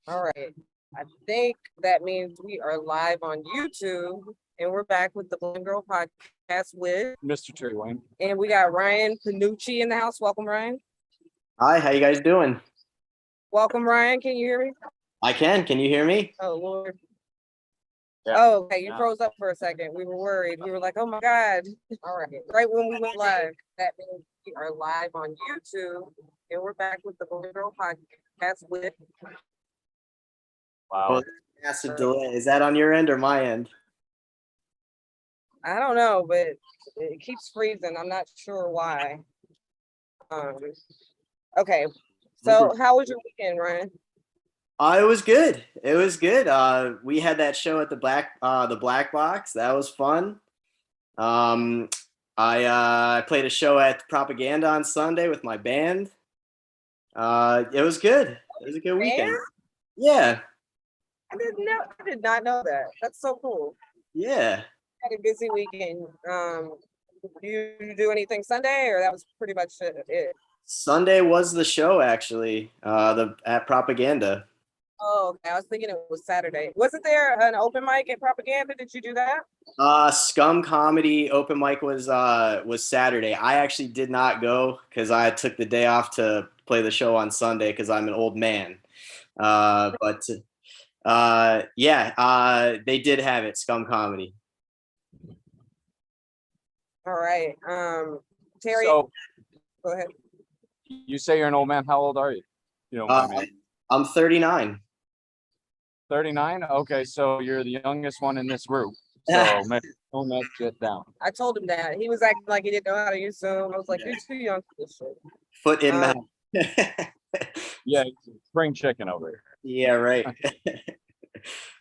All right. I think that means we are live on YouTube and we're back with the Blamegirl Podcast with Mr. Terry Wayne. And we got Ryan Pannucci in the house. Welcome, Ryan. Hi, how you guys doing? Welcome, Ryan. Can you hear me? I can. Can you hear me? Oh, Lord. Yeah. Oh, okay. You froze up for a second. We were worried. We were like, oh my God. All right. Right when we went live, that means we are live on YouTube and we're back with the Blamegirl Podcast with Wow. Oh, massive delay. Is that on your end or my end? I don't know, but it keeps freezing. I'm not sure why. Okay. So how was your weekend, Ryan? It was good. It was good. We had that show at the Black Box. That was fun. I played a show at Propaganda on Sunday with my band. It was good. It was a good weekend. Band? Yeah. I did not know that. That's so cool. Yeah. Had a busy weekend. You do anything Sunday, or that was pretty much it? Sunday was the show actually. At Propaganda. Oh, okay. I was thinking it was Saturday. Wasn't there an open mic at Propaganda? Did you do that? Scum Comedy open mic was Saturday. I actually did not go because I took the day off to play the show on Sunday because I'm an old man. But they did have it, Scum Comedy. All right. Terry, So, go ahead. you say you're an old man. How old are you? You know what I mean? I'm 39. 39? Okay, so you're the youngest one in this group. So maybe tone that shit down. I told him that. He was acting like he didn't know how to use Zoom. I was like, you're too young for this shit. Foot in mouth. Yeah, spring chicken over here. Yeah, right.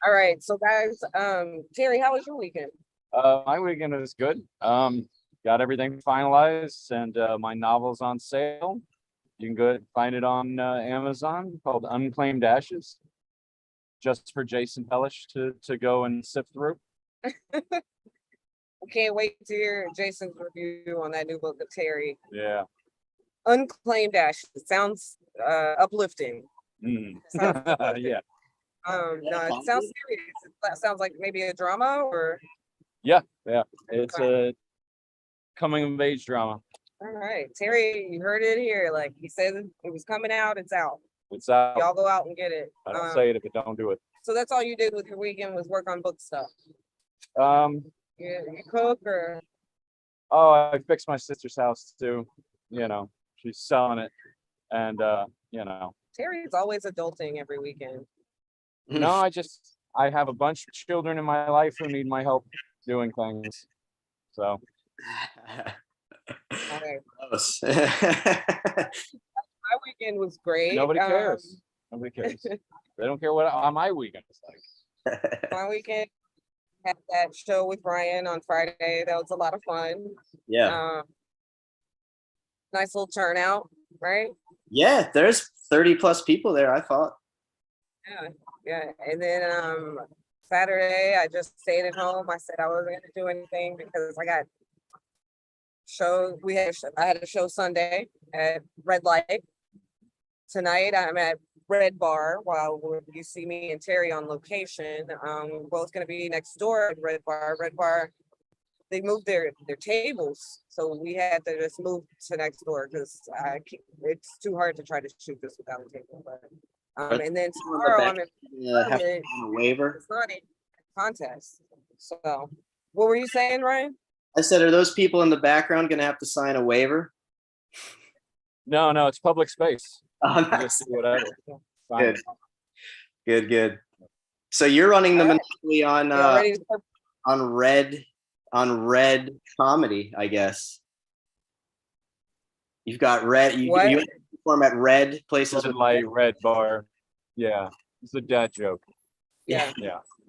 All right. So guys, Terry, how was your weekend? My weekend was good. Got everything finalized and my novel's on sale. You can go find it on Amazon called Unclaimed Ashes. Just for Jason Pellish to go and sift through. I can't wait to hear Jason's review on that new book of Terry. Yeah. Unclaimed Ashes. It sounds uplifting. Yeah. No, it sounds serious. That sounds like maybe a drama or. Yeah. It's a coming of age drama. All right, Terry, you heard it here. Like he said, it was coming out. It's out. It's out. Y'all go out and get it. I don't say it if it don't do it. So that's all you did with your weekend was work on book stuff. You cook or? Oh, I fixed my sister's house too. You know, she's selling it, and you know. Terry's always adulting every weekend. No, I have a bunch of children in my life who need my help doing things. So. Okay. My weekend was great. Nobody cares. Nobody cares. They don't care what my weekend is like. My weekend had that show with Ryan on Friday. That was a lot of fun. Yeah. Nice little turnout, right? Yeah, there's 30 plus people there, I thought. Yeah. And then Saturday I just stayed at home. I said I wasn't gonna do anything because I got shows. I had a show Sunday at Red Light. Tonight I'm at Red Bar while you see me and Terry on location. We're both going to be next door at Red Bar. Red Bar, they moved their tables, so we had to just move to next door because it's too hard to try to shoot this without a table. But and then tomorrow I'm in a waiver. It's not a contest. So what were you saying, Ryan? I said, are those people in the background going to have to sign a waiver? No, it's public space. Oh, nice. Just do whatever. Good. So you're running the monopoly on Red Comedy, I guess. You've got Red. You perform at Red places. Red Bar. Yeah, it's a dad joke. Yeah.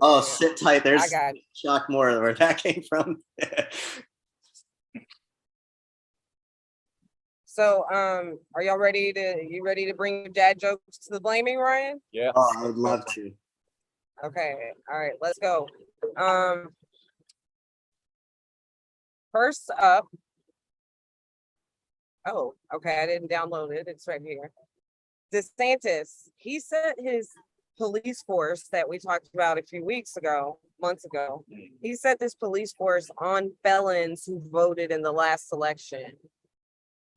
Oh, sit tight. There's I got shock more where that came from. So, are y'all ready to bring your dad jokes to the blaming, Ryan? Yeah. Oh, I would love to. Okay. All right, let's go. First up. Oh, okay. I didn't download it. It's right here. Desantis. He set his police force that we talked about a few months ago. He set this police force on felons who voted in the last election.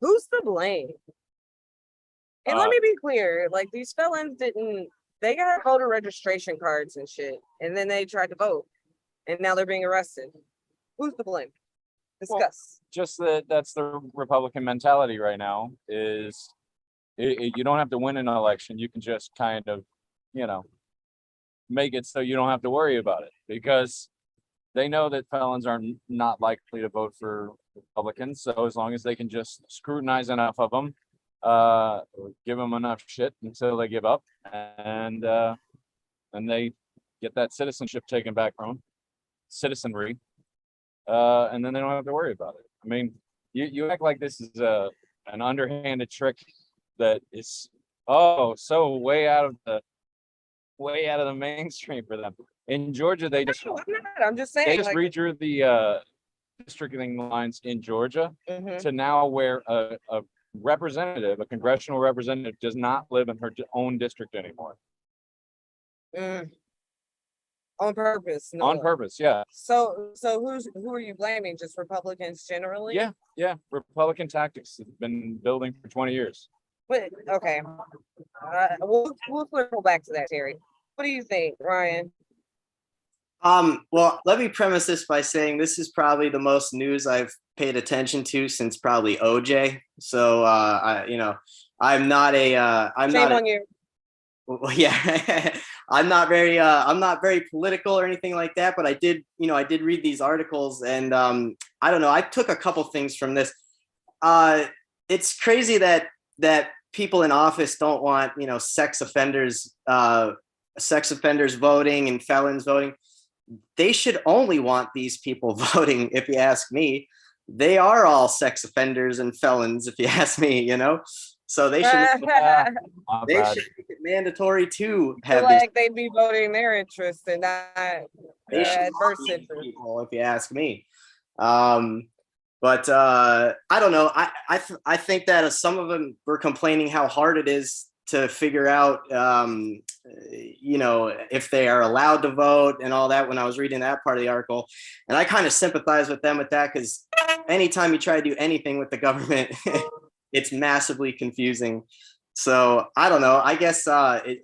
Who's to blame? And let me be clear, like these felons they got voter registration cards and shit, and then they tried to vote, and now they're being arrested. Who's to blame? Discuss. Just that's the Republican mentality right now is you don't have to win an election. You can just kind of, make it so you don't have to worry about it because they know that felons are not likely to vote for Republicans. So as long as they can just scrutinize enough of them, give them enough shit until they give up and they get that citizenship taken back from them, citizenry. And then they don't have to worry about it. I mean, you act like this is an underhanded trick that is so way out of the mainstream for them. In Georgia, they just I'm just saying they just redrew the districting lines in Georgia to now where a representative, a congressional representative, does not live in her own district anymore. On purpose. No. On purpose, yeah. So who are you blaming? Just Republicans generally? Yeah. Republican tactics have been building for 20 years. But okay, we'll circle back to that, Terry. What do you think, Ryan? Well, let me premise this by saying this is probably the most news I've paid attention to since probably OJ. So, I'm not Shame on you. Well, yeah, I'm not very political or anything like that, but I did read these articles and, I don't know, I took a couple things from this. It's crazy that people in office don't want, sex offenders voting and felons voting. They should only want these people voting, if you ask me. They are all sex offenders and felons, if you ask me, So they should make it mandatory to have they'd be voting their interest and not adverse interest, if you ask me. But I don't know. I think that some of them were complaining how hard it is to figure out, if they are allowed to vote and all that when I was reading that part of the article. And I kind of sympathize with them with that because anytime you try to do anything with the government, it's massively confusing. So I don't know. I guess I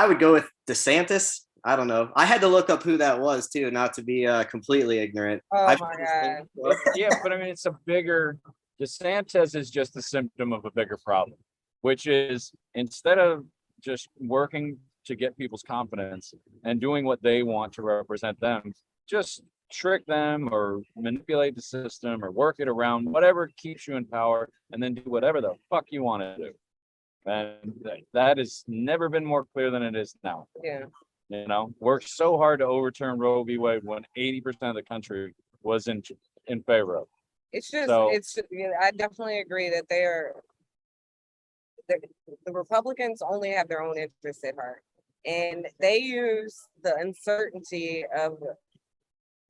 would go with Desantis. I don't know. I had to look up who that was too, not to be completely ignorant. Oh my God. Yeah, but I mean, it's a bigger. DeSantis is just a symptom of a bigger problem, which is instead of just working to get people's confidence and doing what they want to represent them, just trick them or manipulate the system or work it around, whatever keeps you in power, and then do whatever the fuck you want to do. And that has never been more clear than it is now. Yeah. Worked so hard to overturn Roe v. Wade when 80% of the country was in favor of. It's just, I definitely agree that the Republicans only have their own interests at heart. And they use the uncertainty of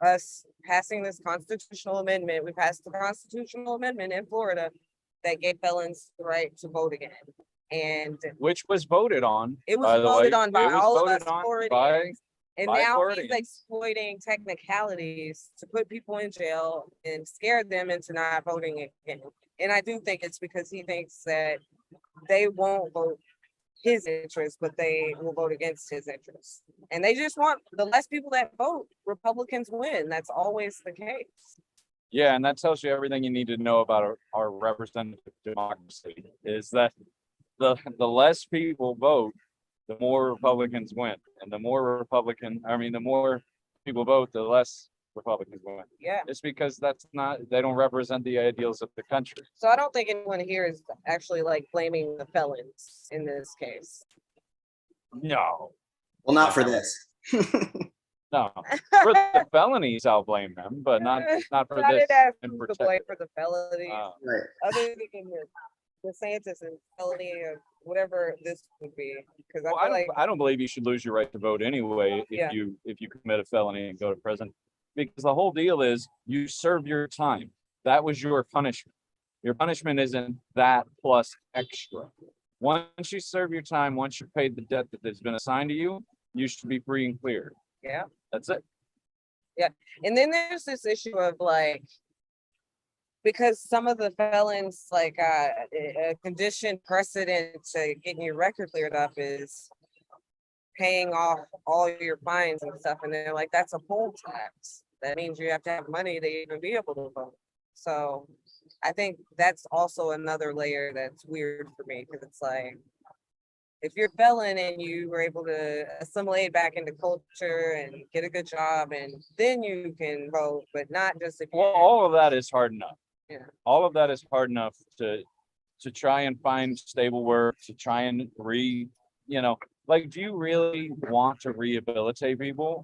us passing this constitutional amendment. We passed the constitutional amendment in Florida that gave felons the right to vote again. And which was voted on. It was voted on by all of us Floridians. And now Floridians. He's exploiting technicalities to put people in jail and scare them into not voting again. And I do think it's because he thinks that they won't vote his interests, but they will vote against his interests. And they just want the less people that vote, Republicans win. That's always the case. Yeah, and that tells you everything you need to know about our representative democracy is that the less people vote, the more Republicans win. And the more people vote, the less Republicans win. Yeah. It's because they don't represent the ideals of the country. So I don't think anyone here is actually blaming the felons in this case. No. Well, not for this. No. For the felonies, I'll blame them, but not for this. I didn't ask in who to blame for the felonies. Right. Other than the DeSantis and felony of whatever this would be. Because I don't believe you should lose your right to vote anyway if you commit a felony and go to prison. Because the whole deal is you serve your time. That was your punishment. Your punishment isn't that plus extra. Once you serve your time, once you've paid the debt that has been assigned to you, you should be free and clear. Yeah. That's it. And then there's this issue of like, because some of the felons, like a condition precedent to getting your record cleared up is paying off all your fines and stuff. And they're like, that's a poll tax. That means you have to have money to even be able to vote. So I think that's also another layer that's weird for me, because it's like, if you're a felon and you were able to assimilate back into culture and get a good job, and then you can vote, but not just if you. Well, all of that is hard enough. Yeah. All of that is hard enough to try and find stable work, to try and like, do you really want to rehabilitate people?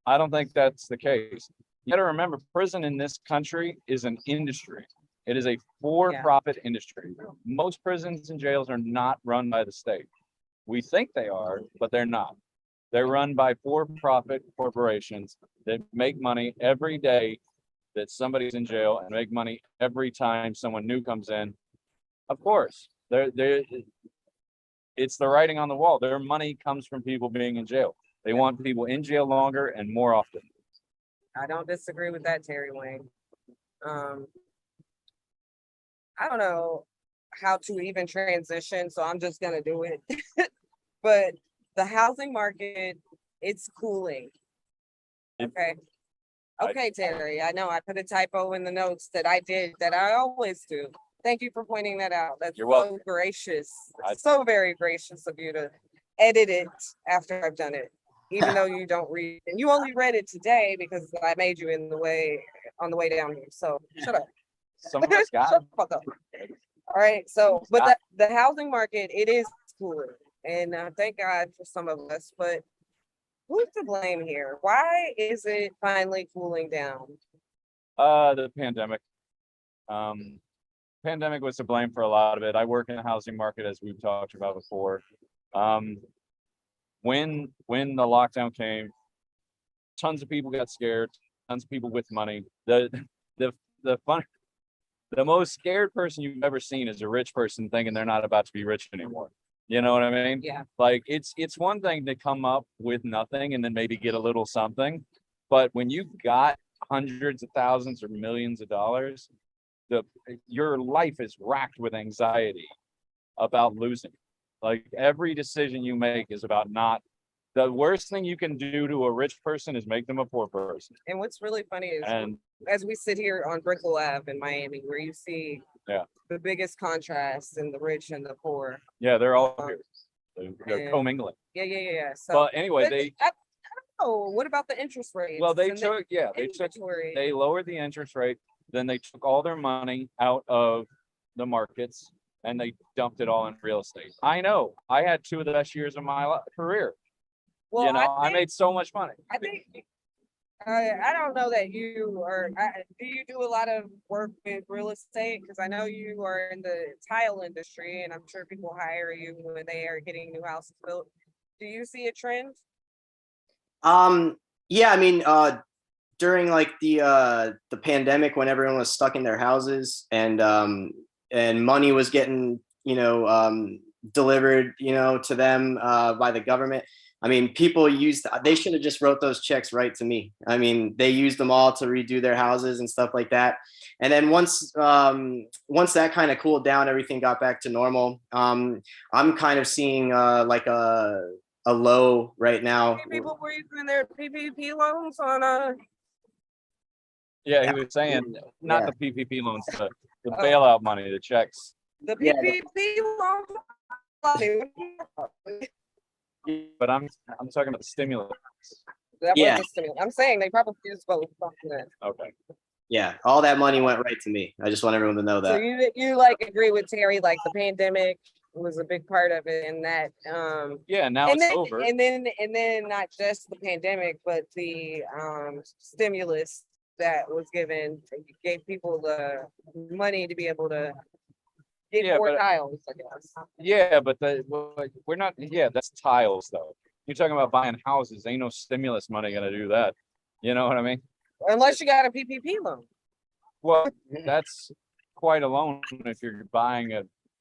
I don't think that's the case. You gotta remember, prison in this country is an industry. It is a for-profit industry. Most prisons and jails are not run by the state. We think they are, but they're not. They're run by for-profit corporations that make money every day that somebody's in jail, and make money every time someone new comes in. Of course, it's the writing on the wall. Their money comes from people being in jail. They want people in jail longer and more often. I don't disagree with that, Terry Wayne. I don't know how to even transition, so I'm just gonna do it. But the housing market, it's cooling. Okay. Okay, Terry, I know I put a typo in the notes that I did, that I always do. Thank you for pointing that out. That's You're so welcome. gracious. So very gracious of you to edit it after I've done it, even though you don't read. And you only read it today because I made you on the way down here. So shut up. Some of us got Shut the fuck up. All right. So, but the housing market, it is cooling. And thank God for some of us, but who's to blame here? Why is it finally cooling down? the pandemic. Pandemic was to blame for a lot of it. I work in the housing market, as we've talked about before. When the lockdown came, tons of people got scared, tons of people with money. The most scared person you've ever seen is a rich person thinking they're not about to be rich anymore. You know what I mean? Yeah. Like it's one thing to come up with nothing and then maybe get a little something. But when you've got hundreds of thousands or millions of dollars, your life is racked with anxiety about losing. Like every decision you make is about not. The worst thing you can do to a rich person is make them a poor person. And what's really funny is And as we sit here on Brickell Ave in Miami, where you see the biggest contrast in the rich and the poor. yeah, they're all here. They're commingling. Yeah. So, But anyway, I don't know. What about the interest rates? well, they and took, they lowered the interest rate. Then they took all their money out of the markets and they dumped it all in real estate. I know. I had 2 of the best years of my career. Well, You know, I made so much money. I think I don't know that you are. Do you do a lot of work with real estate? Because I know you are in the tile industry, and I'm sure people hire you when they are getting new houses built. Do you see a trend? Yeah, I mean, during like the pandemic, when everyone was stuck in their houses and money was getting delivered to them by the government. I mean, people they should have just wrote those checks right to me. I mean, they used them all to redo their houses and stuff like that. And then once that kind of cooled down, everything got back to normal. I'm kind of seeing like a low right now. People were using their PPP loans on Yeah, he was saying not the PPP loans, the bailout money, the checks. the PPP loans. But I'm talking about the stimulus. That Yeah. was a stimulus. I'm saying they probably used both. Okay. Yeah, all that money went right to me. I just want everyone to know So that. you like agree with Terry, like the pandemic was a big part of it, and that Yeah, now and it's then, over. and then not just the pandemic, but the stimulus that was given gave people the money to be able to get more tiles, I guess. Yeah, but we're not. Yeah, that's tiles though. You're talking about buying houses. Ain't no stimulus money gonna do that. You know what I mean? Unless you got a PPP loan. Well, that's quite a loan if you're buying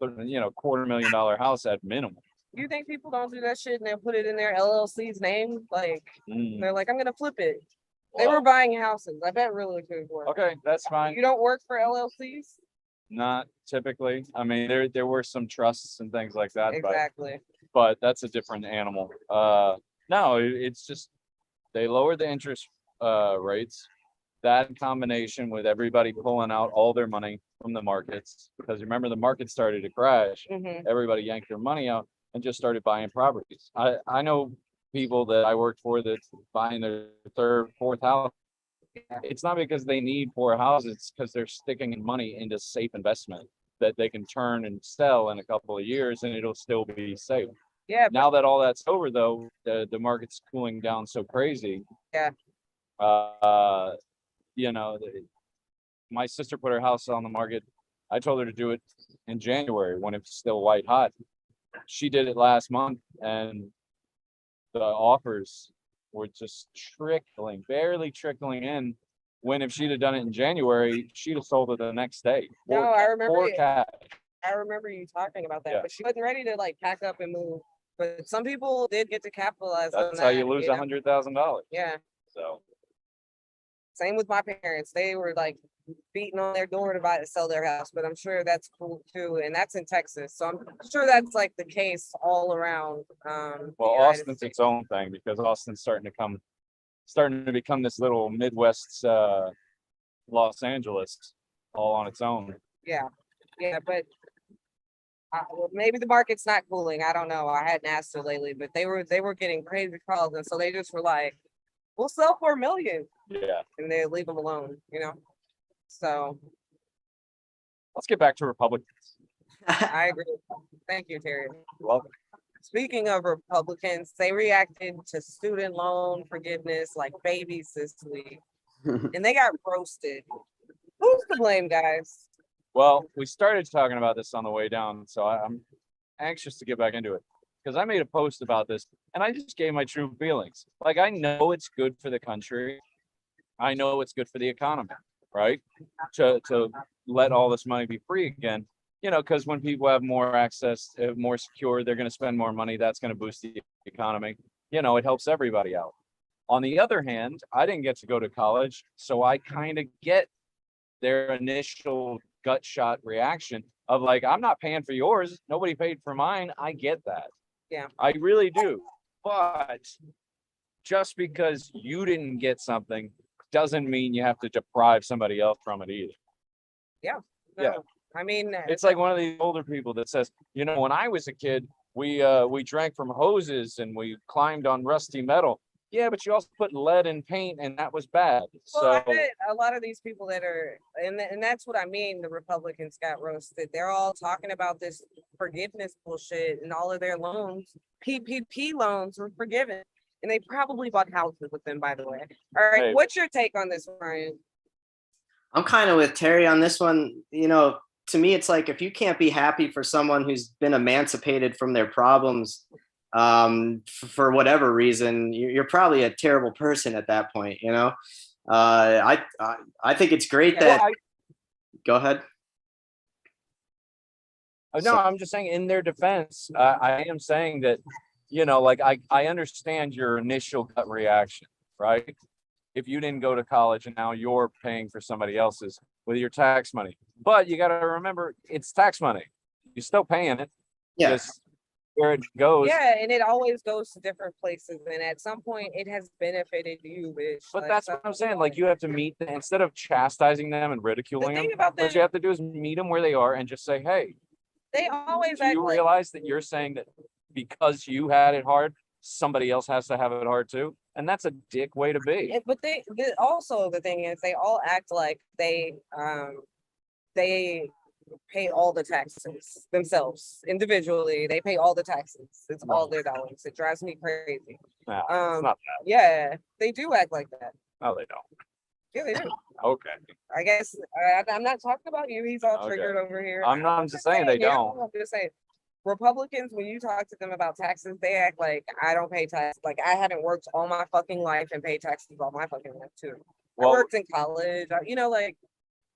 $250,000 house at minimum. You think people don't do that shit and they put it in their LLC's name? Like, they're like, I'm gonna flip it. They were buying houses. I bet real estate work. Okay, that's fine. You don't work for LLCs? Not typically. I mean, there were some trusts and things like that, Exactly. but that's a different animal. No, it's just they lowered the interest rates. That in combination with everybody pulling out all their money from the markets, because remember the market started to crash. Everybody yanked their money out and just started buying properties. I know people that I worked for that's buying their third, fourth house. It's not because they need four houses, it's because they're sticking money into safe investment that they can turn and sell in a couple of years and it'll still be safe. Yeah. Now that all that's over though, the market's cooling down so crazy. Yeah. My sister put her house on the market. I told her to do it in January when it's still white hot. She did it last month and the offers were just barely trickling in. When if she'd have done it in January, she'd have sold it the next day. I remember cash. I remember you talking about that, Yeah. but she wasn't ready to like pack up and move. But some people did get to capitalize on that. That's how you lose $100,000. Yeah. So Same with my parents. They were like beating on their door to sell their house, but I'm sure that's cool too. And that's in Texas. So I'm sure that's like the case all around. Well, Austin's its own thing because Austin's starting to become this little Midwest Los Angeles all on its own. Yeah. Yeah. But maybe the market's not cooling. I don't know. I hadn't asked her lately, but they were getting crazy calls. And so they just were like, we'll sell for $1 million. Yeah. And they leave them alone, So let's get back to Republicans. I agree. Thank you, Terry. You're welcome. Speaking of Republicans, they reacted to student loan forgiveness like babies this week, and they got roasted. Who's to blame, guys? Well, we started talking about this on the way down, so I'm anxious to get back into it because I made a post about this and I just gave my true feelings. Like, I know it's good for the country. I know it's good for the economy, right? To let all this money be free again, because when people have more access, more secure, they're going to spend more money. That's going to boost the economy. It helps everybody out. On the other hand, I didn't get to go to college, so I kind of get their initial gut shot reaction of like, I'm not paying for yours. Nobody paid for mine. I get that. Yeah. I really do. But just because you didn't get something doesn't mean you have to deprive somebody else from it either. Yeah. No, Yeah. I mean, It's like one of these older people that says, when I was a kid, we drank from hoses and we climbed on rusty metal. Yeah, but you also put lead in paint and that was bad. well, I So bet a lot of these people that are, and that's what I mean, the Republicans got roasted. They're all talking about this forgiveness bullshit and all of their loans, PPP loans were forgiven. And they probably bought houses with them, by the way. All right, Hey. What's your take on this, Ryan? I'm kind of with Terry on this one. To me, it's like if you can't be happy for someone who's been emancipated from their problems for whatever reason, you're probably a terrible person at that point. I think it's great that. Go ahead. No, I'm just saying in their defense, I am saying that, I understand your initial gut reaction, right? If you didn't go to college and now you're paying for somebody else's with your tax money, but you got to remember it's tax money. You're still paying it. Yeah. Just where it goes. Yeah, and it always goes to different places, and at some point it has benefited you, bitch. But that's what I'm saying. Like, you have to meet instead of chastising them and ridiculing them. What you have to do is meet them where they are and just say, hey, they always do you realize that you're saying that because you had it hard, somebody else has to have it hard too? And that's a dick way to be. But also the thing is they all act like they pay all the taxes themselves individually. They pay all the taxes. It's all their dollars. It drives me crazy. No, it's not that. Yeah, they do act like that. No, they don't. Yeah, they do. Okay. I guess I'm not talking about you. He's all triggered over here. I'm just saying they don't. I'm just saying. Republicans, when you talk to them about taxes, they act like I don't pay taxes. Like I haven't worked all my fucking life and paid taxes all my fucking life too. I worked in college, like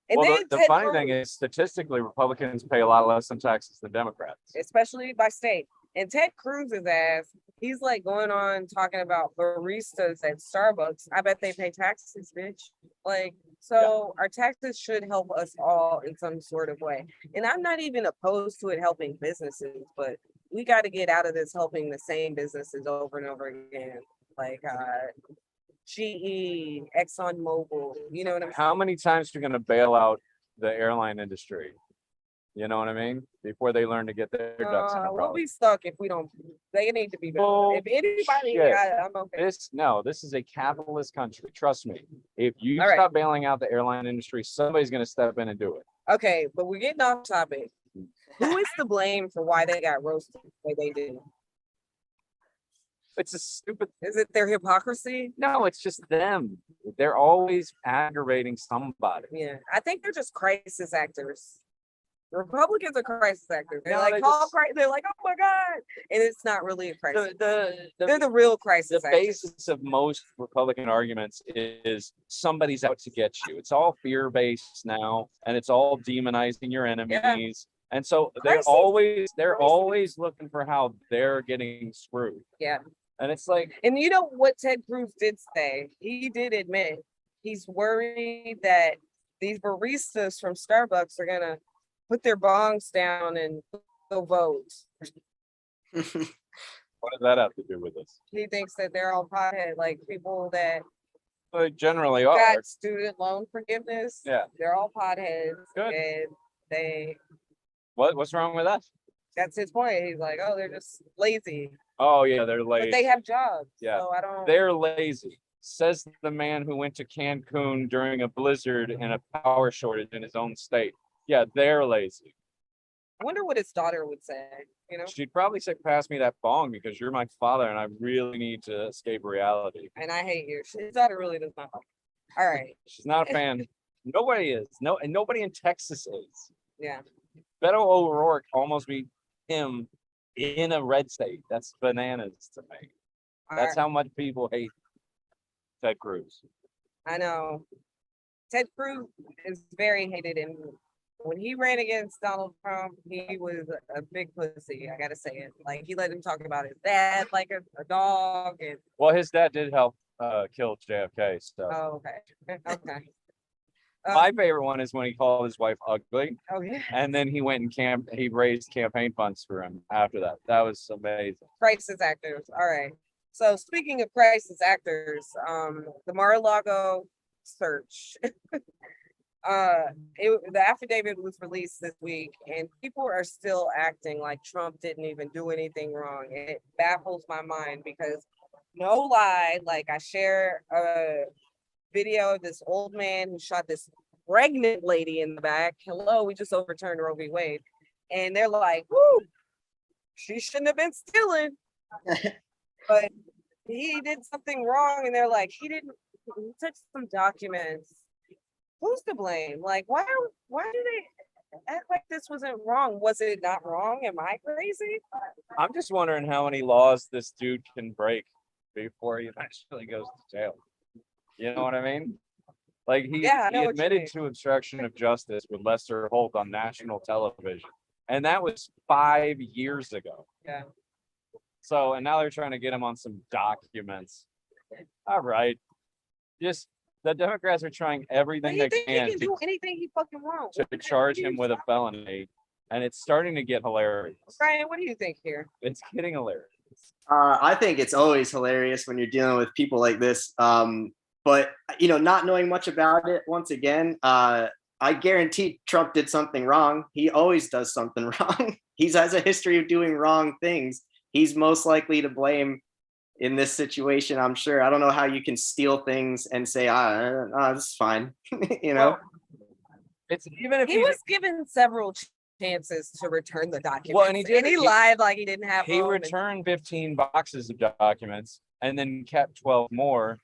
And Well, then the Ted funny Cruz, thing is, statistically, Republicans pay a lot less in taxes than Democrats. especially by state. And Ted Cruz's ass, he's like going on talking about baristas at Starbucks. I bet they pay taxes, bitch. Like, so our taxes should help us all in some sort of way. And I'm not even opposed to it helping businesses, but we got to get out of this helping the same businesses over and over again. Like GE, ExxonMobil, you know what I'm saying? How many times are you going to bail out the airline industry? You know what I mean? Before they learn to get their ducks in a We'll row. be stuck if we don't. They need to be better. If anybody, Bullshit. I'm okay. This is a capitalist country. Trust me. If you All right. stop bailing out the airline industry, somebody's going to step in and do it. Okay, but we're getting off topic. Who is to blame for why they got roasted the way they did? It's a stupid. Is it their hypocrisy? No, it's just them. They're always aggravating somebody. Yeah, I think they're just crisis actors. The Republicans are crisis actors. They're No, like, they call just- they're like, oh my God. And it's not really a crisis. The They're the real crisis the actors. basis of most Republican arguments is somebody's out to get you. It's all fear-based now, and it's all demonizing your enemies. And so they're Crisis. always looking for how they're getting screwed. Yeah. And it's like, And you know what Ted Cruz did say? He did admit he's worried that these baristas from Starbucks are gonna put their bongs down and go vote. what does that have to do with this? He thinks that they're all pothead, like people that They generally are. got student loan forgiveness. Yeah. They're all potheads. Good. And What's wrong with that? that's his point. He's like, oh, they're just lazy. Oh yeah, they're lazy. But they have jobs. Yeah. So I don't They're lazy. Says the man who went to Cancun during a blizzard and a power shortage in his own state. Yeah, they're lazy. I wonder what his daughter would say, you know? She'd probably say, pass me that bong because you're my father and I really need to escape reality. And I hate you. His daughter really does not like you. All right. She's not a fan. Nobody is. No, and nobody in Texas is. Yeah. Beto O'Rourke almost beat him in a red state. That's bananas to me. All That's right. how much people hate Ted Cruz. I know. Ted Cruz is very hated, and when he ran against Donald Trump, he was a big pussy. I gotta say it. Like he let him talk about his dad like a dog, and Well, his dad did help kill JFK. So oh, okay, okay. my favorite one is when he called his wife ugly, Oh yeah, and then he went and he raised campaign funds for him after that. That was amazing. crisis actors. All right. So speaking of crisis actors, the Maralago search. The affidavit was released this week, and people are still acting like Trump didn't even do anything wrong. It baffles my mind because, no lie, like I share a video of this old man who shot this pregnant lady in the back. Hello, we just overturned Roe v. Wade, and they're like, "Whoo, she shouldn't have been stealing," but he did something wrong, and they're like, "He didn't. He took some documents." Who's to blame? Like, why do they act like this wasn't wrong? Was it not wrong? Am I crazy? I'm just wondering how many laws this dude can break before he eventually goes to jail. You know what I mean? Like he Yeah, I know what you admitted mean. to obstruction of justice with Lester Holt on national television. And that was 5 years ago. Yeah. So, and now they're trying to get him on some documents. All right. Just the Democrats are trying But everything he they think he can can do anything he fucking wants. to charge him with a felony. And it's starting to get hilarious. Brian, what do you think here? It's getting hilarious. I think it's always hilarious when you're dealing with people like this. But not knowing much about it, once again, I guarantee Trump did something wrong. He always does something wrong. He has a history of doing wrong things. He's most likely to blame in this situation, I'm sure. I don't know how you can steal things and say, this is fine. Well, it's even if He was given several chances to return the documents. Well, and he did. He lied like he didn't have He them, and- returned 15 boxes of documents and then kept 12 more.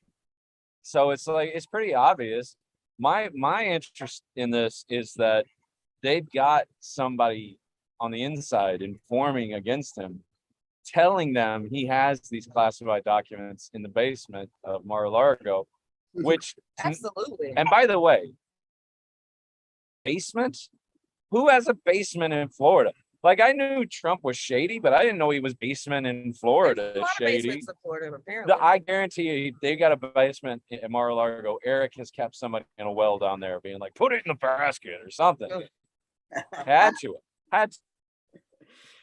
So it's like, it's pretty obvious. My interest in this is that they've got somebody on the inside informing against him, telling them he has these classified documents in the basement of Mar-a-Lago, which, Absolutely. and by the way, basement? Who has a basement in Florida? Like, I knew Trump was shady, but I didn't know he was basement in Florida There's a lot of shady. basements in Florida, apparently. I guarantee you, they got a basement in Maralago. Eric has kept somebody in a well down there, being like, put it in a basket or something. Had to.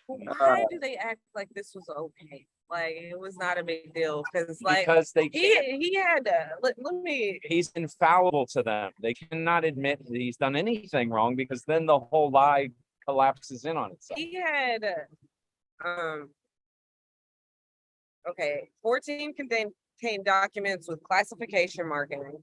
Why do they act like this was okay? Like it was not a big deal because they he had let me. He's infallible to them. They cannot admit that he's done anything wrong because then the whole lie collapses in on itself. He had okay, 14 contained documents with classification markings.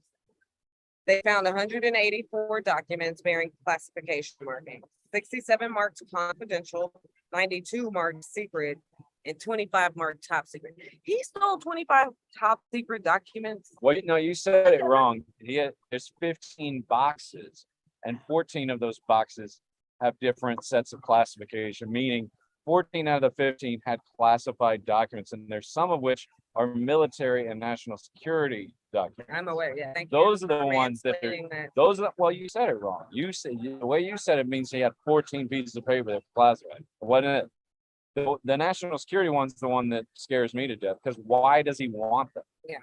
They found 184 documents bearing classification markings. 67 marked confidential, 92 marked secret, and 25 marked top secret. He stole 25 top secret documents. Wait, no, you said it wrong. There's 15 boxes, and 14 of those boxes have different sets of classification, meaning 14 out of the 15 had classified documents, and there's some of which are military and national security documents. I'm aware, yeah. Thank Those you are the for ones that explaining that. well, you said it wrong. You said the way you said it means he had 14 pieces of paper that were classified. Wasn't it? The national security one's the one that scares me to death, because why does he want them? Yeah.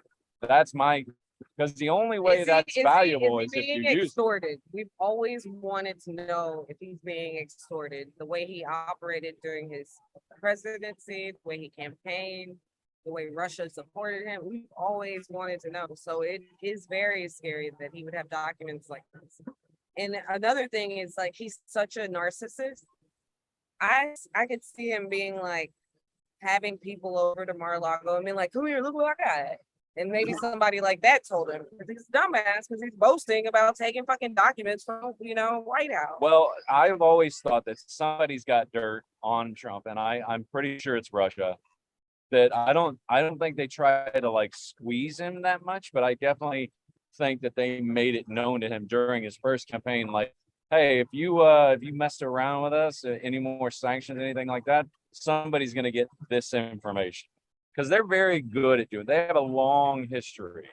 Because the only way that's valuable is if being you use it. extorted. We've always wanted to know if he's being extorted. The way he operated during his presidency, the way he campaigned, the way Russia supported him. We've always wanted to know. So it is very scary that he would have documents like this. And another thing is like he's such a narcissist. I could see him being like having people over to Mar-a-Lago and being like, come here, look what I got. And maybe somebody like that told him, because he's a dumbass, because he's boasting about taking fucking documents from, White House. Well, I've always thought that somebody's got dirt on Trump, and I'm pretty sure it's Russia. That I don't think they try to like squeeze him that much, but I definitely think that they made it known to him during his first campaign, like, hey, if you messed around with us, any more sanctions, anything like that, somebody's gonna get this information. Because they're very good at doing. They have a long history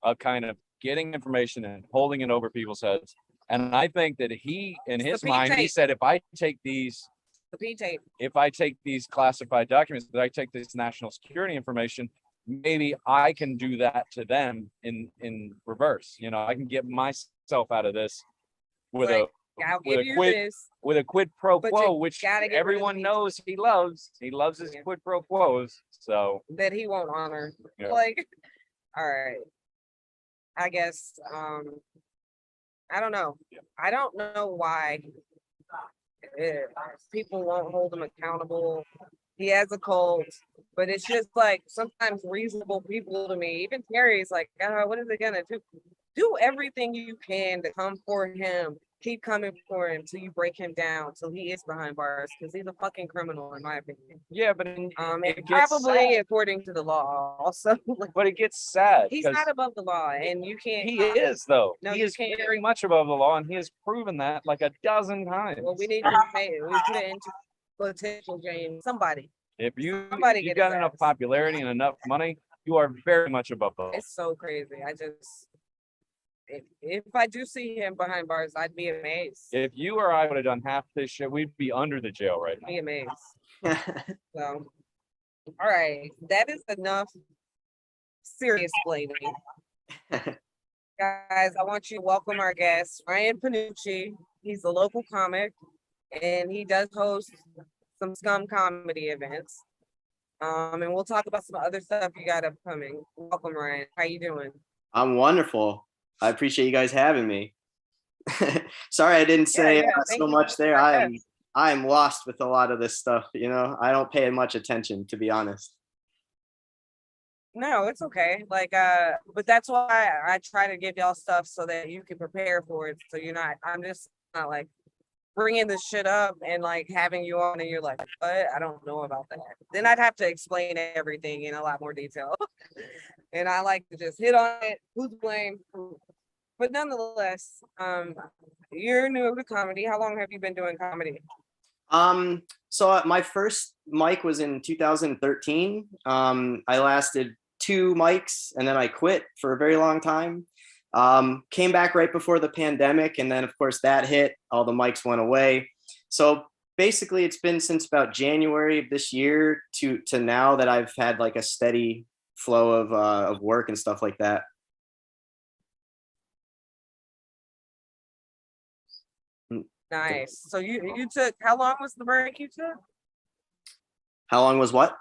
of kind of getting information and holding it over people's heads. And I think that in his mind, he said, if I take these classified documents, that I take this national security information, maybe I can do that to them in reverse. I can get myself out of this with with a quid pro quo, which everyone knows he loves. He loves his quid pro quos, so that he won't honor. Yeah. Like, all right. I guess I don't know. Yeah. I don't know why people won't hold him accountable. He has a cult, but it's just like sometimes reasonable people to me, even Terry's like, what is it gonna do? Do everything you can to come for him. Keep coming for him till you break him down, till he is behind bars, because he's a fucking criminal, in my opinion. Yeah, but and probably according to the law, also. But it gets sad. He's not above the law, and you can't. He is though. No, he is very much above the law, and he has proven that like a dozen times. Well, we need to pay it. We put it into potential James. Somebody. If you got enough popularity and enough money, you are very much above the law. It's so crazy. If I do see him behind bars, I'd be amazed. If you or I would have done half this shit, we'd be under the jail right now. Be amazed. So, all right, that is enough serious blading. Guys, I want you to welcome our guest, Ryan Panucci. He's a local comic, and he does host some Scum Comedy events. And we'll talk about some other stuff you got upcoming. Welcome, Ryan. How you doing? I'm wonderful. I appreciate you guys having me. Sorry I didn't say so much there. I'm lost with a lot of this stuff. I don't pay much attention, to be honest. No, it's okay. Like, but that's why I try to give y'all stuff so that you can prepare for it. So I'm just not like bringing this shit up and like having you on and you're like, what? I don't know about that. Then I'd have to explain everything in a lot more detail. And I like to just hit on it. Who's to blame? But nonetheless, you're new to comedy. How long have you been doing comedy? So my first mic was in 2013. I lasted 2 mics and then I quit for a very long time. Came back right before the pandemic, and then of course that hit, all the mics went away. So basically it's been since about January of this year to now that I've had like a steady flow of work and stuff like that. Nice. So you took, how long was the break you took? How long was what?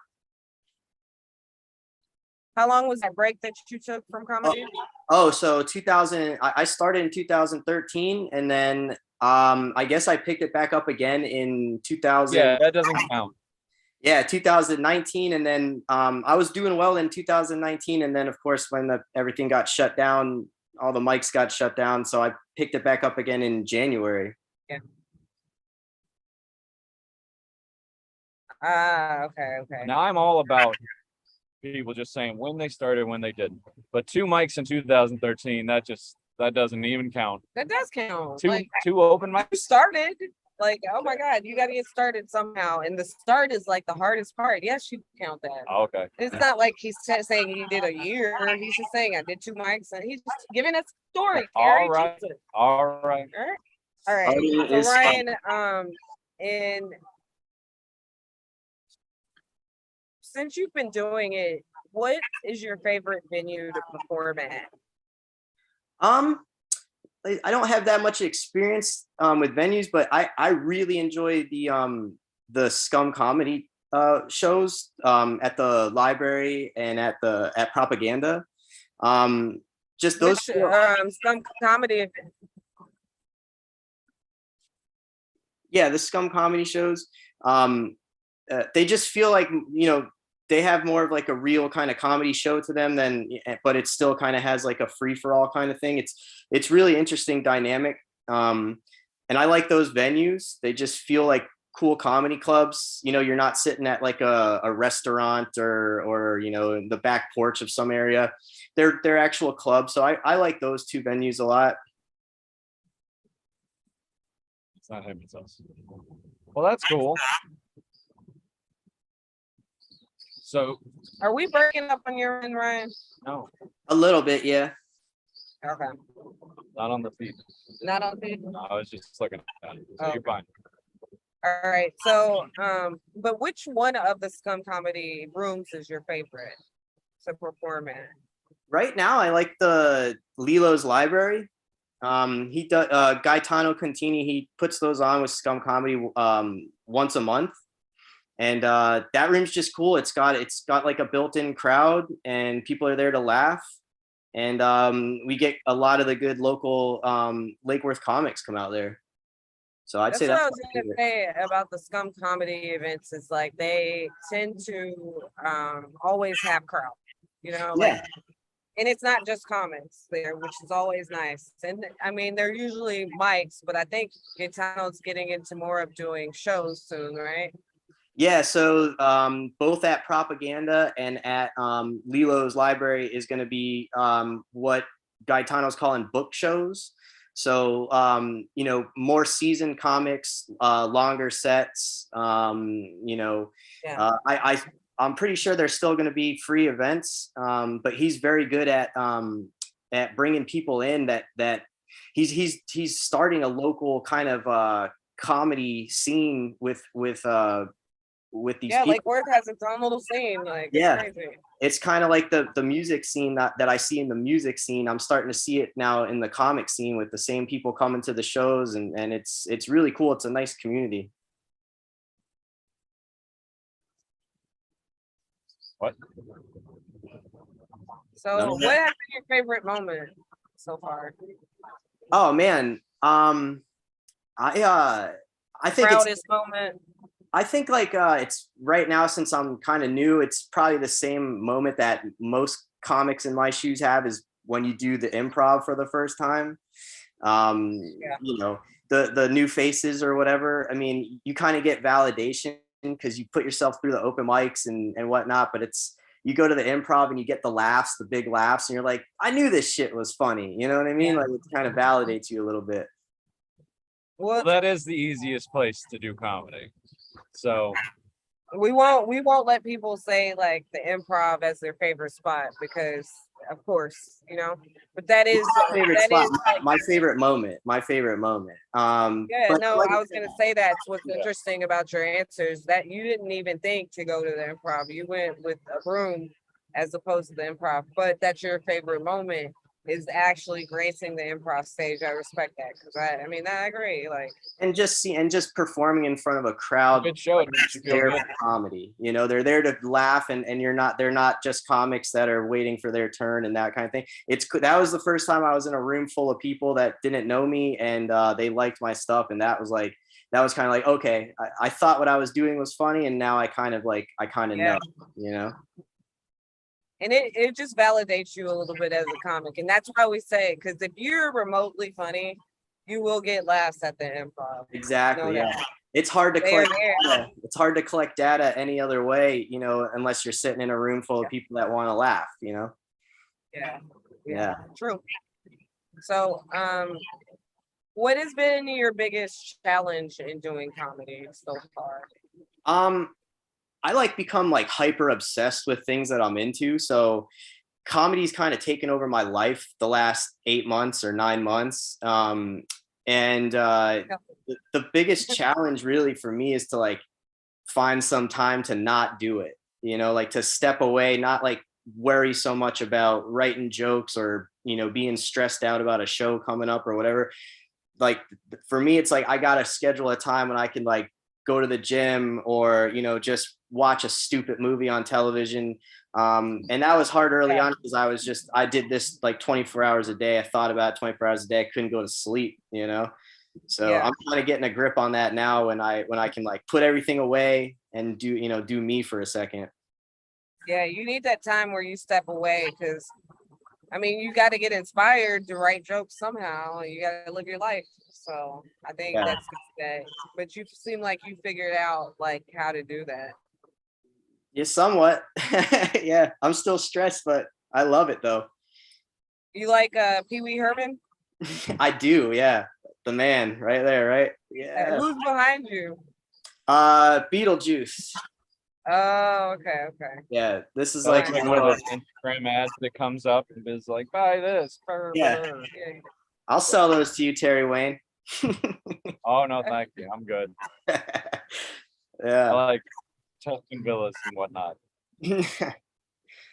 How long was that break that you took from comedy? Oh, so 2000, I started in 2013, and then I guess I picked it back up again in 2000. Yeah, that doesn't count. Yeah, 2019, and then I was doing well in 2019, and then of course when everything got shut down, all the mics got shut down, so I picked it back up again in January. Yeah. Okay. Now I'm all about people just saying when they started, when they didn't. But 2 mics in 2013, that doesn't even count. That does count. Two open mics. You started. Like, oh my God, you got to get started somehow. And the start is like the hardest part. Yes, you count that. Oh, okay. It's not like he's saying he did a year. He's just saying I did 2 mics, and he's just giving us a story. All right. All right. All right. So Ryan, and since you've been doing it, what is your favorite venue to perform at? I don't have that much experience with venues, but I really enjoy the Scum Comedy shows at the library and at Propaganda. Just those Scum Comedy. Yeah, the Scum Comedy shows. They just feel like, they have more of like a real kind of comedy show to them but it still kind of has like a free for all kind of thing. It's really interesting dynamic. And I like those venues. They just feel like cool comedy clubs. You're not sitting at like a restaurant or in the back porch of some area. They're actual clubs. So I like those 2 venues a lot. It's not him, it's us. Well, that's cool. So, are we breaking up on your end, Ryan? No. A little bit, yeah. Okay. Not on the feed. Not on feed? No, I was just looking at it. So you're fine. All right. So, but which one of the Scum Comedy rooms is your favorite to perform in? Right now, I like the Lilo's Library. He does Gaetano Contini. He puts those on with Scum Comedy once a month. And that room's just cool. It's got like a built-in crowd, and people are there to laugh. And we get a lot of the good local Lake Worth comics come out there. So I'd say that's what I was going to say about the Scum Comedy events is like they tend to always have crowd, Yeah. And it's not just comics there, which is always nice. And I mean, they're usually mics, but I think Gaetano's getting into more of doing shows soon, right? Yeah, so both at Propaganda and at Lilo's Library is going to be what Gaetano's calling book shows. So, more seasoned comics, longer sets, Yeah. I'm pretty sure there's still going to be free events, but he's very good at bringing people in that he's starting a local kind of comedy scene with these people. Lake Worth has its own little scene. Like, yeah, it's crazy. It's kind of like the music scene that I see in the music scene. I'm starting to see it now in the comic scene with the same people coming to the shows, and it's really cool. It's a nice community. What? So what has been your favorite moment so far? Oh man. I think proudest moment. I think like it's right now, since I'm kind of new, it's probably the same moment that most comics in my shoes have, is when you do the improv for the first time. The new faces or whatever. I mean, you kind of get validation because you put yourself through the open mics and whatnot, but you go to the improv and you get the laughs, the big laughs, and you're like, I knew this shit was funny. You know what I mean? Yeah. Like, it kind of validates you a little bit. Well, that is the easiest place to do comedy. So We won't let people say like the improv as their favorite spot because of course, but that is Favorite that spot, is like my favorite moment, my favorite moment. yeah, But no, like I I was said, gonna say that's what's Yeah. interesting about your answers, that you didn't even think to go to the improv. You went with a room as opposed to the improv, but that's your favorite moment is actually gracing the improv stage. I respect that because I mean I agree. Like and just performing in front of a crowd, Good show. It makes you feel there good. for comedy. They're there to laugh, and they're not just comics that are waiting for their turn and that kind of thing. That was the first time I was in a room full of people that didn't know me, and they liked my stuff, and that was kind of like, okay, I thought what I was doing was funny, and now I kind of yeah. know. And it just validates you a little bit as a comic. And that's why we say, because if you're remotely funny, you will get laughs at the improv. Exactly. Know Yeah. that. It's hard to They are collect there. data. It's hard to collect data any other way, unless you're sitting in a room full of people that want to laugh, Yeah. Yeah. Yeah. True. So, what has been your biggest challenge in doing comedy so far? I become hyper obsessed with things that I'm into. So comedy's kind of taken over my life the last 8 months or 9 months. And the biggest challenge really for me is to find some time to not do it, to step away, not worry so much about writing jokes or, being stressed out about a show coming up or whatever. For me, it's I gotta schedule a time when I can go to the gym or, just watch a stupid movie on television. And that was hard early on because I did this 24 hours a day. I thought about it 24 hours a day. I couldn't go to sleep, So I'm kind of getting a grip on that now when I can put everything away and do me for a second. Yeah, you need that time where you step away because I mean you got to get inspired to write jokes somehow. You got to live your life. So I think that's good. But you seem like you figured out how to do that. Yeah, somewhat. Yeah, I'm still stressed, but I love it though. You like Pee Wee Herman? I do, yeah. The man right there, right? Yeah. Who's behind you? Beetlejuice. Oh, okay. Yeah, this is That's one of the Instagram ads that comes up and is like, buy this. Yeah. I'll sell those to you, Terry Wayne. Oh no, thank you. I'm good. Yeah. I like Tuscan villas and whatnot.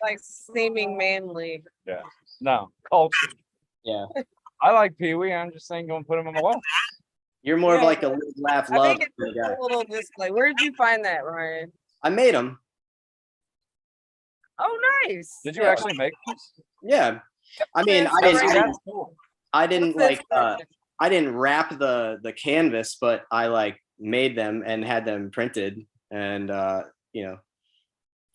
Like seeming manly. Yeah. No, culture. Yeah. I like Pee Wee. I'm just saying, don't put him on the wall. You're more of a live, laugh, I love think kind of it's guy. a little display. Where did you find that, Ryan? I made them. Oh, nice. Did you actually make this? Yeah. I mean, That's cool. I didn't What's I didn't wrap the canvas, but I made them and had them printed and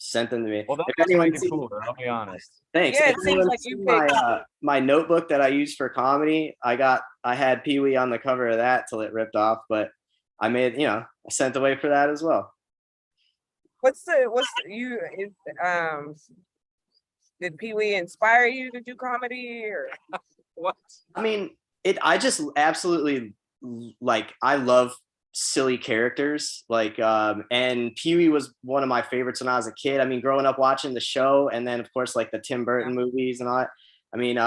sent them to me. Well, If that's anyone making sees- cooler. I'll be honest. Thanks. Yeah, If it seems anyone like you sees picked. my notebook that I use for comedy, I had Pee Wee on the cover of that till it ripped off, but I made, I sent away for that as well. Did Pee Wee inspire you to do comedy or What? I mean, I just absolutely I love silly characters. And Pee Wee was one of my favorites when I was a kid. I mean, growing up watching the show, and then of course the Tim Burton movies and all that. I mean,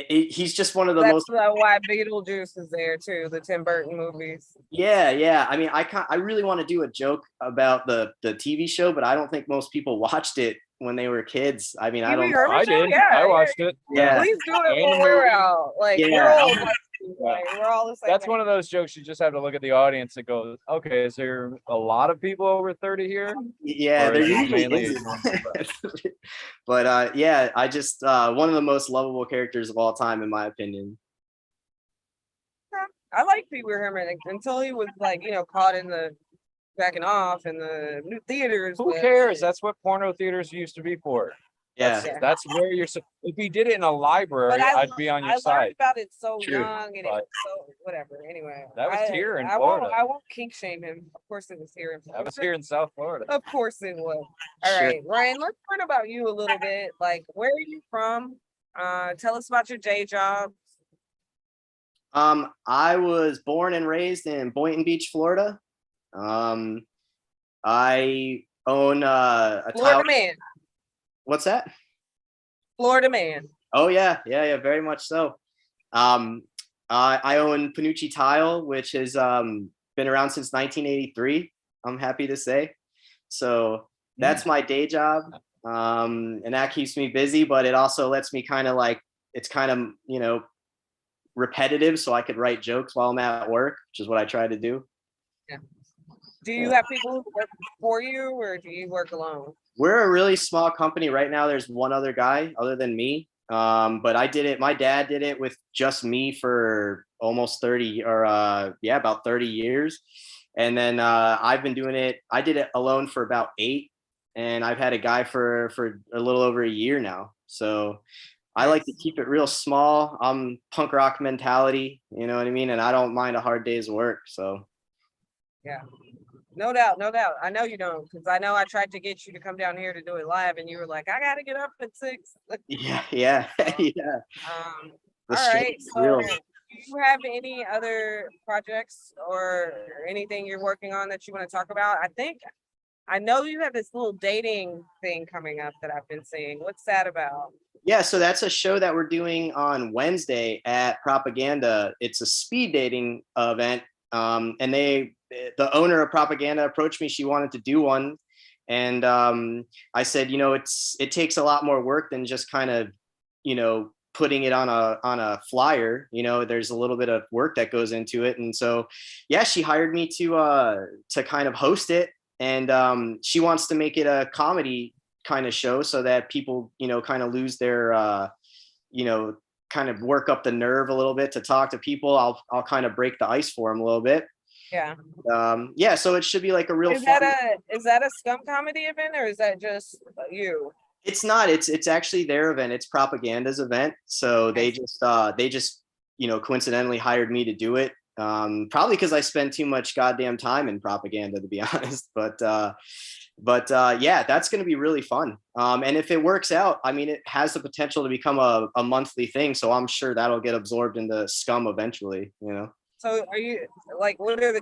he's just one of the most. That's why Beetlejuice is there too. The Tim Burton movies. Yeah. I mean, I really want to do a joke about the TV show, but I don't think most people watched it when they were kids. I mean, I don't. I did. Yeah, I watched it. Yeah. Please do it when we're out. We're all the same. That's one of those jokes you just have to look at the audience and go, okay, is there a lot of people over 30 here? Yeah, they're usually mainly. But yeah, I just one of the most lovable characters of all time, in my opinion. I like Pee Wee Herman until he was caught in the backing off in the new theaters. Who cares? That's what porno theaters used to be for. Yeah. That's where you're. If he did it in a library, I'd be on your side. I learned about it so True. young, and it was so whatever. Anyway, that was here in Florida. I won't kink shame him. Of course, it was here in Florida. That was here in South Florida. Of course, it was. All right, Ryan. Let's learn about you a little bit. Where are you from? Tell us about your day job. I was born and raised in Boynton Beach, Florida. I own a tile. Florida man. What's that? Florida man. Oh yeah, very much so. I own Panucci Tile, which has been around since 1983. I'm happy to say. So that's my day job, and that keeps me busy. But it also lets me kind of like, it's kind of, you know, repetitive, so I could write jokes while I'm at work, which is what I try to do. Yeah. Do you have people who work for you, or do you work alone? We're a really small company right now. There's one other guy other than me. But I did it. My dad did it with just me for almost 30 or about 30 years. And then I've been doing it. I did it alone for about 8, and I've had a guy for a little over a year now. So I like to keep it real small. I'm punk rock mentality, you know what I mean? And I don't mind a hard day's work. So yeah. No doubt, no doubt. I know you don't, because I know I tried to get you to come down here to do it live, and you were like, "I gotta get up at 6." yeah. Yeah. The All right. street's So, real. do you have any other projects or anything you're working on that you want to talk about? I know you have this little dating thing coming up that I've been seeing. What's that about? Yeah, so that's a show that we're doing on Wednesday at Propaganda. It's a speed dating event. And the owner of Propaganda approached me. She wanted to do one. And I said, you know, it takes a lot more work than just kind of, you know, putting it on a flyer. You know, there's a little bit of work that goes into it. And so, yeah, she hired me to kind of host it. And she wants to make it a comedy kind of show so that people, you know, kind of lose their, you know, kind of work up the nerve a little bit to talk to people. I'll kind of break the ice for them a little bit. Yeah. Yeah. So it should be like a real. Is that a Scum Comedy event, or is that just you? It's not. It's actually their event. It's Propaganda's event. So they just you know, coincidentally hired me to do it. Probably because I spend too much goddamn time in Propaganda, to be honest. But yeah, that's going to be really fun. And if it works out, I mean, it has the potential to become a monthly thing. So I'm sure that'll get absorbed into Scum eventually, you know? So are you like, what are the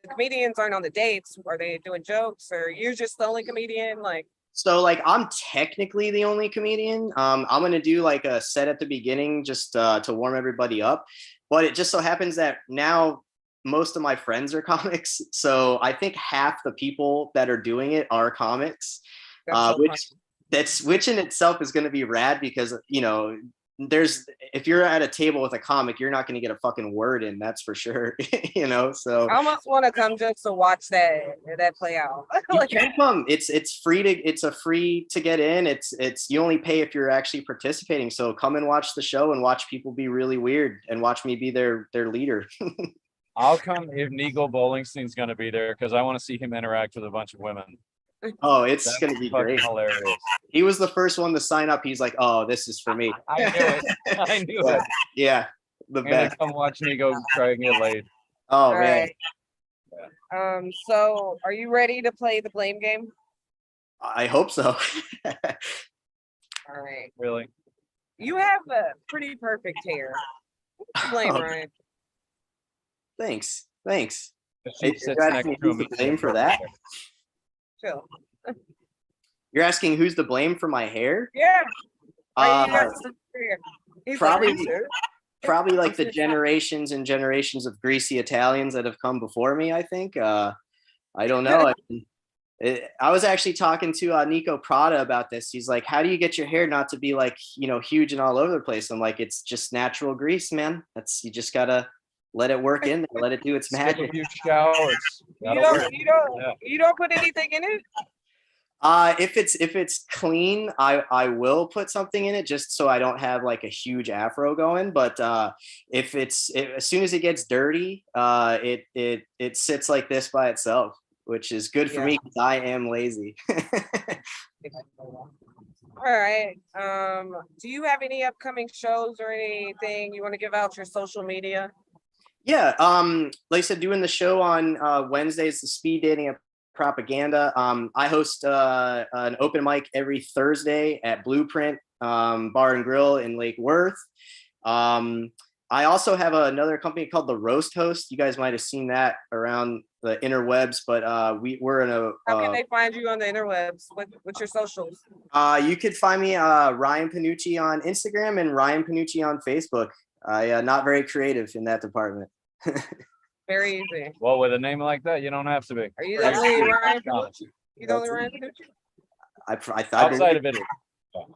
comedians aren't on the dates? Are they doing jokes, or you're just the only comedian? Like, so like, I'm technically the only comedian. I'm going to do like a set at the beginning just to warm everybody up. But it just so happens that now most of my friends are comics. So I think half the people that are doing it are comics, which in itself is going to be rad because, you know, if you're at a table with a comic, you're not going to get a fucking word in, that's for sure. You know, so I almost want to come just to watch that play out. you can come. It's a free to get in. It's you only pay if you're actually participating. So come and watch the show and watch people be really weird and watch me be their leader. I'll come if Nico Bowlingstein's going to be there because I want to see him interact with a bunch of women. Oh, it's going to be great. Hilarious. He was the first one to sign up. He's like, oh, this is for me. I knew it. I knew it. Yeah, the best. Come watch Nico try and get laid. Oh, All man. Right. So are you ready to play the blame game? I hope so. All right. Really? You have a pretty perfect hair. Blame, Ryan. Thanks. She sits next to him. Blame for that? Chill. You're asking who's to blame for my hair? Yeah. Probably like the generations and generations of greasy Italians that have come before me, I think. I don't know. I was actually talking to Nico Prada about this. He's like, how do you get your hair not to be like, you know, huge and all over the place? I'm like, it's just natural grease, man. You just gotta let it work in there, let it do its magic. A few showers. You don't put anything in it? If it's clean, I will put something in it just so I don't have like a huge afro going. But as soon as it gets dirty, it sits like this by itself, which is good for me because I am lazy. All right. Do you have any upcoming shows or anything you want to give out your social media? Yeah. Like I said, doing the show on Wednesdays, the speed dating Propaganda. I host an open mic every Thursday at Blueprint Bar and Grill in Lake Worth. I also have another company called the Roast Host. You guys might have seen that around the interwebs, but we're in a. How can they find you on the interwebs? What's your socials? You could find me Ryan Panucci on Instagram and Ryan Panucci on Facebook. Not very creative in that department. Very easy. Well, with a name like that, you don't have to be. Are you the only Ryan Panucci? You the only Ryan Panucci? Outside of it, All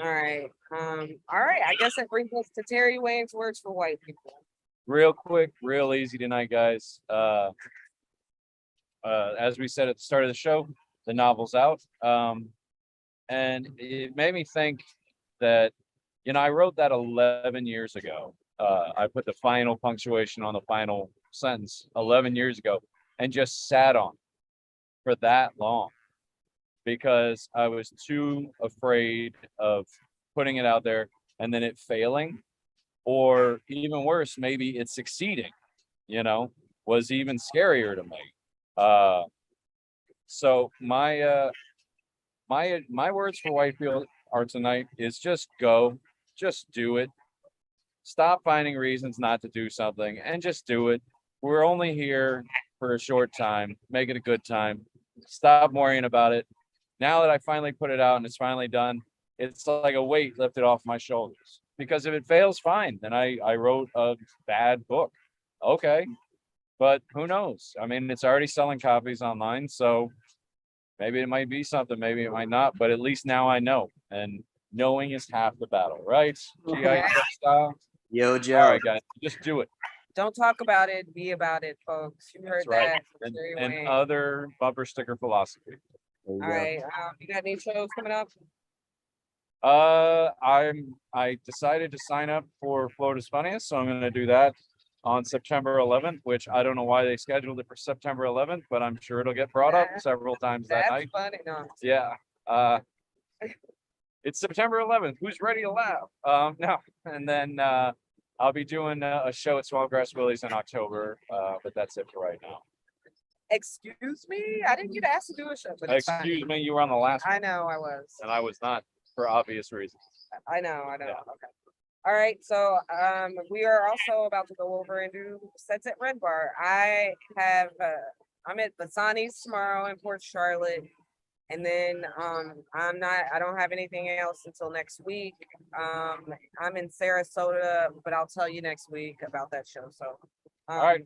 right. All right. I guess that brings us to Terry Wayne's words for white people. real quick, real easy tonight, guys. As we said at the start of the show, the novel's out. And it made me think that, I wrote that 11 years ago. I put the final punctuation on the final sentence 11 years ago and just sat on it for that long because I was too afraid of putting it out there and then it failing, or even worse, maybe it succeeding, was even scarier to me. So my words for Whitefield are tonight is just go, just do it. Stop finding reasons not to do something and just do it. We're only here for a short time. Make it a good time. Stop worrying about it. Now that I finally put it out and it's finally done, it's like a weight lifted off my shoulders. Because if it fails, fine. Then I wrote a bad book. Okay. But who knows? I mean, it's already selling copies online. So maybe it might be something, maybe it might not. But at least now I know. And knowing is half the battle, right? GI style. Yo, Joe. All right, guys, just do it. Don't talk about it, be about it, folks. You heard That's right. that. from Terry And Wayne. other bumper sticker philosophy. All right. You got any shows coming up? I decided to sign up for Florida's Funniest, so I'm going to do that on September 11th, which I don't know why they scheduled it for September 11th, but I'm sure it'll get brought up several times that That's night. funny. No. Yeah. It's September 11th. Who's ready to laugh? No. And then I'll be doing a show at Swellgrass Willie's in October, but that's it for right now. Excuse me? I didn't get asked to do a show. But it's fine. Excuse me, you were on the last one, I know I was. and I was not, for obvious reasons. I know. Yeah. Okay. All right. So we are also about to go over and do sets at Red Bar. I'm at Desantis tomorrow in Port Charlotte. And then I don't have anything else until next week. I'm in Sarasota, but I'll tell you next week about that show. So All right.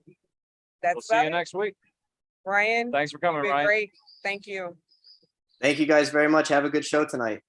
That's We'll see you next week. Ryan. Thanks for coming, You've been Ryan. great. Thank you. Thank you guys very much. Have a good show tonight.